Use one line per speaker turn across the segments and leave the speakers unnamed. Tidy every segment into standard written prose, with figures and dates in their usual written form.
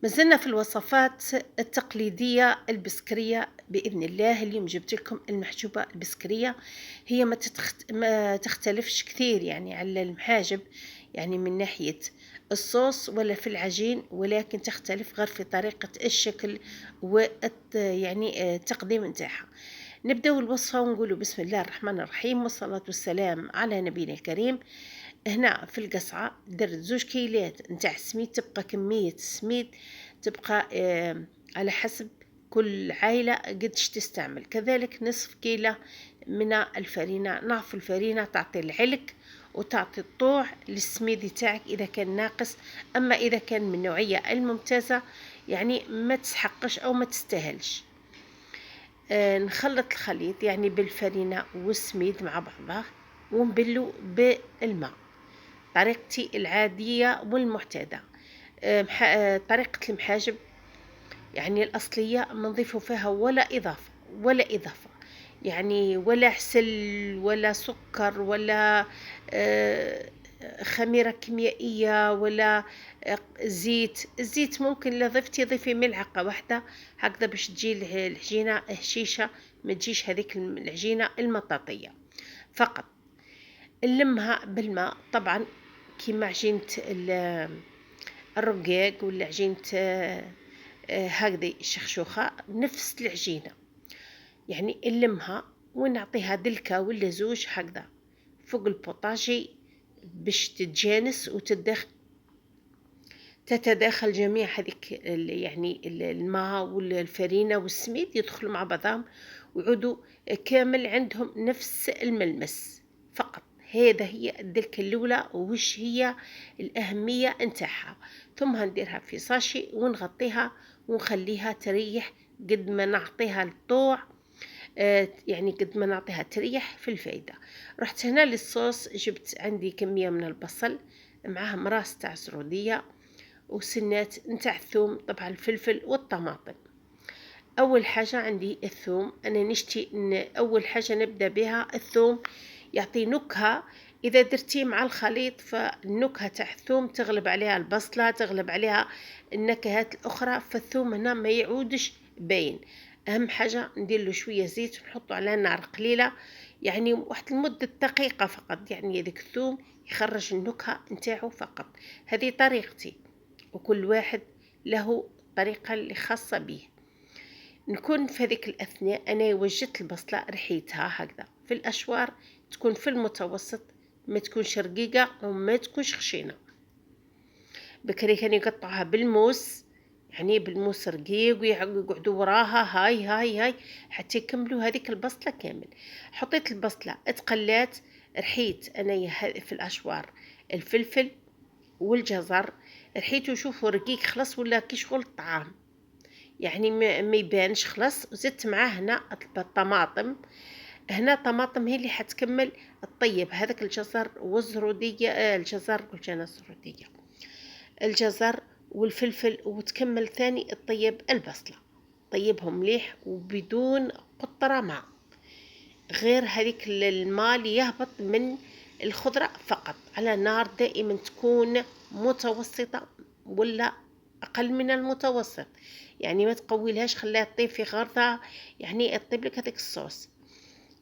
ما زلنا في الوصفات التقليدية البسكرية بإذن الله. اليوم جبت لكم المحجوبة البسكرية. هي ما تختلفش كثير يعني على المحاجب، يعني من ناحية الصوص ولا في العجين، ولكن تختلف غير في طريقة الشكل يعني التقديم نتاعها. نبداو الوصفة ونقولوا بسم الله الرحمن الرحيم والصلاة والسلام على نبينا الكريم. هنا في القصعة درت 2 كيلات نتاع السميد، تبقى كمية السميد تبقى على حسب كل عائلة قدش تستعمل. كذلك نصف كيلة من الفرينة. نعرف الفرينة تعطي العلك وتعطي الطوع للسميد تاعك إذا كان ناقص، أما إذا كان من النوعية الممتازة يعني ما تسحقش أو ما تستاهلش. نخلط الخليط يعني بالفرينة والسميد مع بعضه ونبلو بالماء، طريقتي العادية والمعتادة. طريقة المحاجب يعني الأصلية ما نضيفوا فيها ولا إضافة يعني ولا عسل ولا سكر ولا آه، خميرة كيميائية ولا الزيت ممكن لو ضيفي ملعقة واحدة هكذا باش تجي العجينة هشيشة، ما تجيش هذيك العجينة المطاطية. فقط نلمها بالماء طبعا كيما عجينة الرقاق ولا عجينة هكذا الشخشوخة، نفس العجينة يعني نلمها ونعطيها دلكة ولا زوج هكذا فوق البوطاجي باش تتجانس تتداخل جميع هذيك يعني الماء والفرينة والسميد يدخلوا مع بعضهم ويعودوا كامل عندهم نفس الملمس. فقط هذا هي الدلكة الأولى وش هي الأهمية نتاعها. ثم نديرها في ساشي ونغطيها ونخليها تريح قد ما نعطيها الطوع، يعني قد ما نعطيها تريح في الفايدة. رحت هنا للصوص، جبت عندي كمية من البصل معها مراس تاع سرودية وسنات نتاع الثوم، طبعا الفلفل والطماطم. اول حاجه عندي الثوم، انا نشتي إن اول حاجه نبدا بها الثوم، يعطي نكهه. اذا درتيه مع الخليط فالنكهه تاع الثوم تغلب عليها البصله، تغلب عليها النكهات الاخرى، فالثوم هنا ما يعودش باين. اهم حاجه ندير له شويه زيت ونحطه على نار قليله، يعني واحد المده دقيقه فقط، يعني هذاك الثوم يخرج النكهه نتاعو فقط. هذه طريقتي وكل واحد له الطريقة اللي خاصة به. نكون في هذيك الأثناء أنا وجدت البصلة رحيتها هكذا في الأشوار، تكون في المتوسط، ما تكونش رقيقة وما تكونش خشينة. بكري كانوا يقطعها بالموس، يعني بالموس رقيق ويقعدوا وراها هاي هاي هاي حتى يكملوا هذيك البصلة كامل. حطيت البصلة اتقلات، رحيت أنا في الأشوار الفلفل والجزر، رحيته شوفوا رقيق خلاص ولا كي شغل الطعام، يعني ما يبانش خلاص. وزدت معاه هنا الطماطم، هنا طماطم هي اللي حتكمل الطيب هذاك الجزر والزرودية، الجزر قلت انا الزرودية، الجزر والفلفل، وتكمل ثاني الطيب البصلة. طيبهم مليح وبدون قطرة ماء، غير هذيك الماء اللي يهبط من الخضرة فقط، على نار دائما تكون متوسطة ولا أقل من المتوسط، يعني ما تقويلهاش خليها تطيب في غرضها، يعني تطيب لك هذيك الصوص.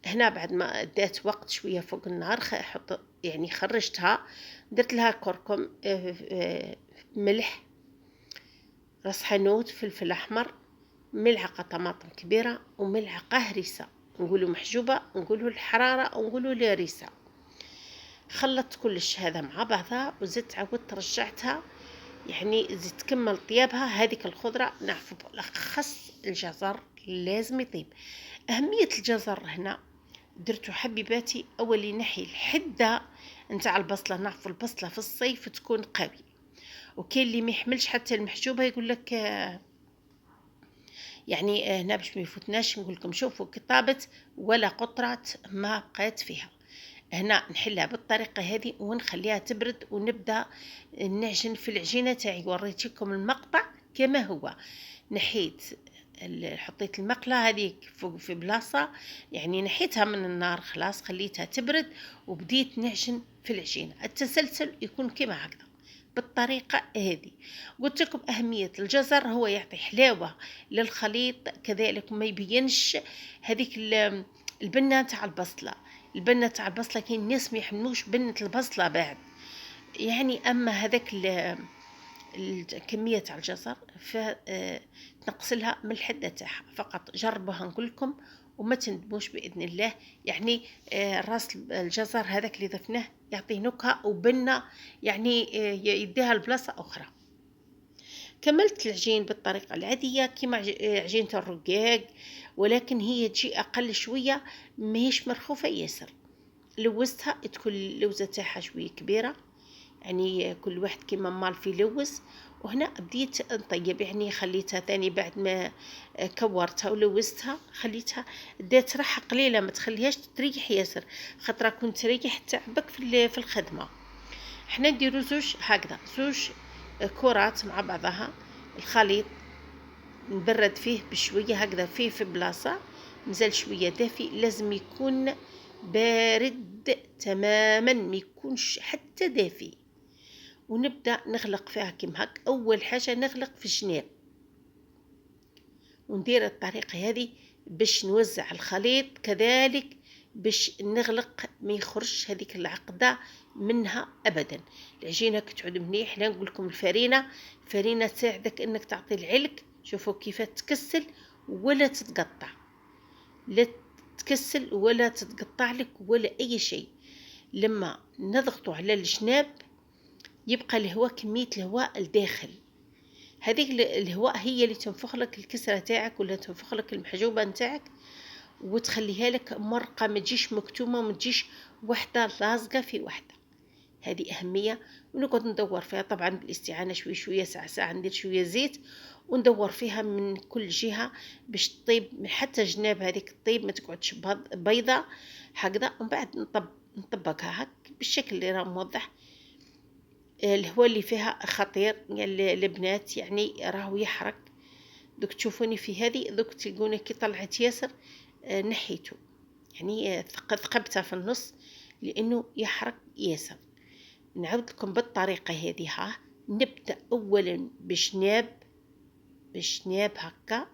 هنا بعد ما ادات وقت شوية فوق النار حط يعني خرجتها، درت لها كركم، ملح، راس حانوت، فلفل أحمر، ملعقة طماطم كبيرة وملعقة هريسة، نقولوا محجوبة، نقولوا الحرارة، ونقولوا الهريسة. خلطت كلش هذا مع بعضها وزدت عودت رجعتها، يعني زدت تكمل طيابها هذيك الخضرة. نعرف بالأخص الجزر لازم يطيب. أهمية الجزر هنا درتو حبيباتي أول ينحي الحدة نتاع البصلة. نعرف البصلة في الصيف تكون قوي، وكاين اللي ما يحملش حتى المحجوبة يقول لك يعني هنا باش ما يفوتناش نقول لكم شوفوا كطابت ولا قطرة ما بقات فيها. هنا نحلها بالطريقة هذه ونخليها تبرد ونبدأ نعجن في العجينة تاعي. وريتكم المقطع كما هو، نحيت حطيت المقلة هذيك فوق في بلاصة، يعني نحيتها من النار خلاص، خليتها تبرد وبديت نعجن في العجينة. التسلسل يكون كما هكذا بالطريقة هذه. قلت لكم أهمية الجزر، هو يعطي حلاوة للخليط، كذلك ما يبينش هذيك البنة تاع البصلة. البنة تاع البصلة كاين ناس ما يحملوش بنة البصلة بعد، يعني أما هذاك الكمية تاع الجزر فتنقص لها من الحدة تاعها. فقط جربوها نقول لكم وما تندموش بإذن الله. يعني راس الجزر هذاك اللي ضفناه يعطي نكهة وبنة، يعني يديها لبلاصة أخرى. كملت العجين بالطريقة العادية كما عجينة الرقاق، ولكن هي تجي أقل شوية، ماهيش مرخوفة ياسر. لوزتها تكون اللوزة تاعها شوية كبيرة، يعني كل واحد كيما مال في لوز. وهنا بديت نطيب، يعني خليتها ثاني بعد ما كورتها ولوزتها، خليتها دات راحة قليلة، ما تخليهاش تريح ياسر، خاطر كنت تريح تعبك في الخدمة. حنا نديرو زوج كرات مع بعضها. الخليط نبرد فيه بشوية هكذا، فيه في بلاصة مازال شوية دافي، لازم يكون بارد تماما، ما يكونش حتى دافي. ونبدأ نغلق فيها كيما هك. أول حاجة نغلق في الجناب، وندير الطريقة هذه باش نوزع الخليط، كذلك باش نغلق ما يخرجش هذيك العقدة منها أبدا. العجينة كتعود مليح. لا نقول لكم الفرينة تساعدك انك تعطي العلك. شوفوا كيف تكسل ولا تتقطع، لا تكسل ولا تتقطع لك ولا أي شيء. لما نضغطوا على الجناب يبقى الهواء، كمية الهواء الداخل، هذيك الهواء هي اللي تنفخ لك الكسرة تاعك ولا تنفخ لك المحجوبة نتاعك، وتخليها لك مرقة، ما تجيش مكتومة وما تجيش وحدة لازقة في وحدة. هذه أهمية. ونقعد ندور فيها طبعا بالاستعانة شوية ساعة ندير شوية زيت وندور فيها من كل جهة باش تطيب، حتى جناب هذيك الطيب ما تقعدش بيضة هكذا. ومن بعد نطبقها هك بالشكل اللي راه موضح. الهواء اللي فيها خطير يعني البنات، يعني راهو يحرق. دوك تشوفوني في هذه، دوك تلقوني كي طلعت ياسر نحيته، يعني ثقبتها في النص لانه يحرق ياسر. نعاود لكم بالطريقه هذه. ها نبدا اولا بشناب هكا،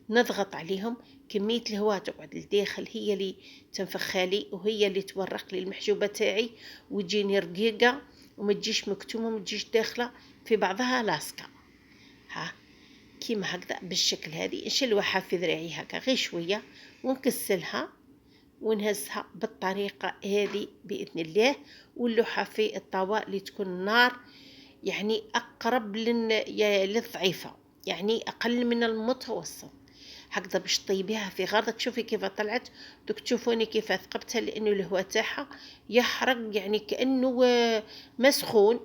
نضغط عليهم، كميه الهواء تقعد للداخل، هي اللي تنفخالي وهي اللي تورق لي المحجوبه تاعي وتجيني رقيقه وما تجيش مكتومه وما تجيش داخله في بعضها لاصقه. ها كيما هكذا بالشكل هذه نشلوها في ذراعي هكا غير شويه ونكسلها ونهزها بالطريقه هذه باذن الله. ونلوحها في الطاوة اللي تكون النار يعني اقرب للضعيفه، يعني اقل من المتوسط هكذا باش طيبيها في غرضك. شوفي كيف طلعت، دوك تشوفوني كيف ثقبتها لانه الهواء تاعها يحرق، يعني كانه مسخون.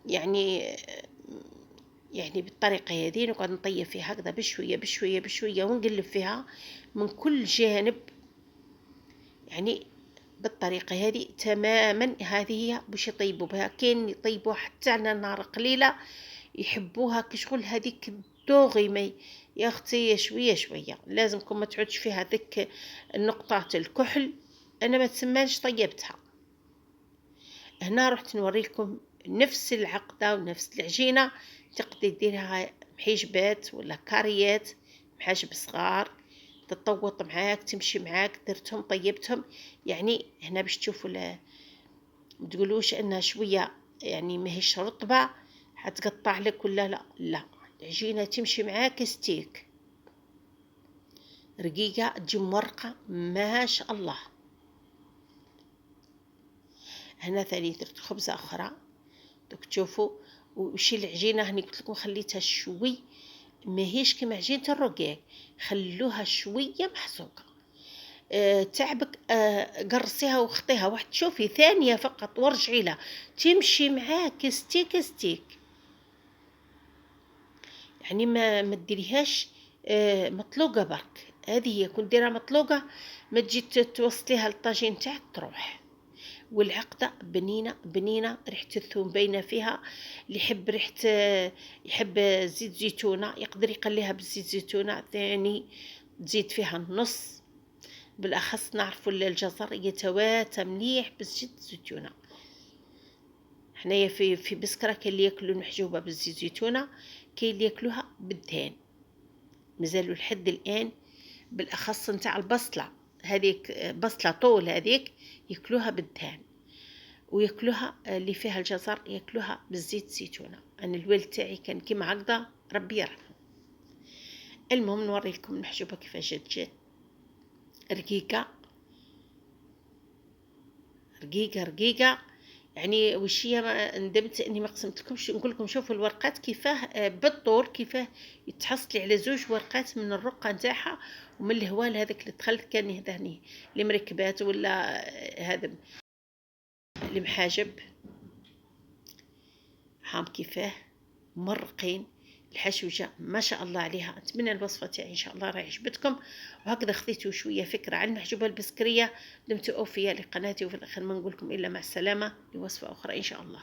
يعني بالطريقة هذه نقعد نطيب فيها هكذا بشوية ونقلب فيها من كل جانب، يعني بالطريقة هذه تماما. هذه هي باش يطيبوا بها. كاين يطيبوها حتى على نار قليلة، يحبوها كشغل هذيك الدوغي. ما يا اختي شوية لازمكم ما تعودش فيها ذيك النقطات الكحل، انا ما تسماش طيبتها. هنا رحت نوريكم نفس العقدة ونفس العجينة، تقدري ديرها محيجبات ولا كاريات، محاجب صغار، تطوط معاك تمشي معاك، درتهم طيبتهم. يعني هنا باش تشوفوا ما تقولوش انها شوية يعني ماهيش رطبة حتقطع لك ولا لا العجينة تمشي معاك ستيك رقيقة، تجي مرقة ما شاء الله. هنا ثاني درت خبزة أخرى، دوك تشوفوا. وشي العجينة هني قلت لكم خليتها شوي، ماهيش كما عجينة الرقاق، خلوها شوية محزوقة. تعبك قرصيها وخطيها واحد، شوفي ثانية فقط ورجعي لها تمشي معاك ستيك. يعني ما تديريهاش مطلوقة برك. هذه هي كون ديرها مطلوقة ما تجي توصليها للطاجين تاعك تروح. والعقدة بنينة ريحة الثوم باينة فيها. اللي يحب ريحة يحب زيت زيتونة يقدر يقليها بزيت زيتونة ثاني، تزيد فيها النص. بالأخص نعرفوا الجزر يتواتى مليح بزيت الزيتونة. حنايا في بسكرة كاين اللي ياكلوا المحجوبة بالزيت زيتونة، كاين اللي ياكلوها بالدهان. مازالوا لحد الآن بالأخص نتاع البصلة هذيك، بصلة طول هذيك ياكلوها بالدهان، وياكلوها اللي فيها الجزر ياكلوها بالزيت زيتونة. أنا الوالد تاعي كان كيما هكذا، ربي يرحمه. المهم نوريكم المحجوبة كيفاش جات رقيقة رقيقة رقيقة. يعني وشية ما ندمت اني ما قسمتلكمش، نقول لكم شوفوا الورقات كيفاه بالطول، كيفاه يتحصل لي على 2 ورقات من الرقة نتاعها ومن الهوال هذاك اللي دخلت كان هذاني المركبات ولا هذا المحاجب. هام كيفاه مرقين الحشوجة ما شاء الله عليها. أتمنى الوصفة تاعي إن شاء الله راح عجبتكم، وهكذا خذيتوا شوية فكرة عن المحجوبة البسكرية. دمتوا أوفياء لقناتي، وفي الآخر ما نقولكم إلا مع السلامة لوصفة أخرى إن شاء الله.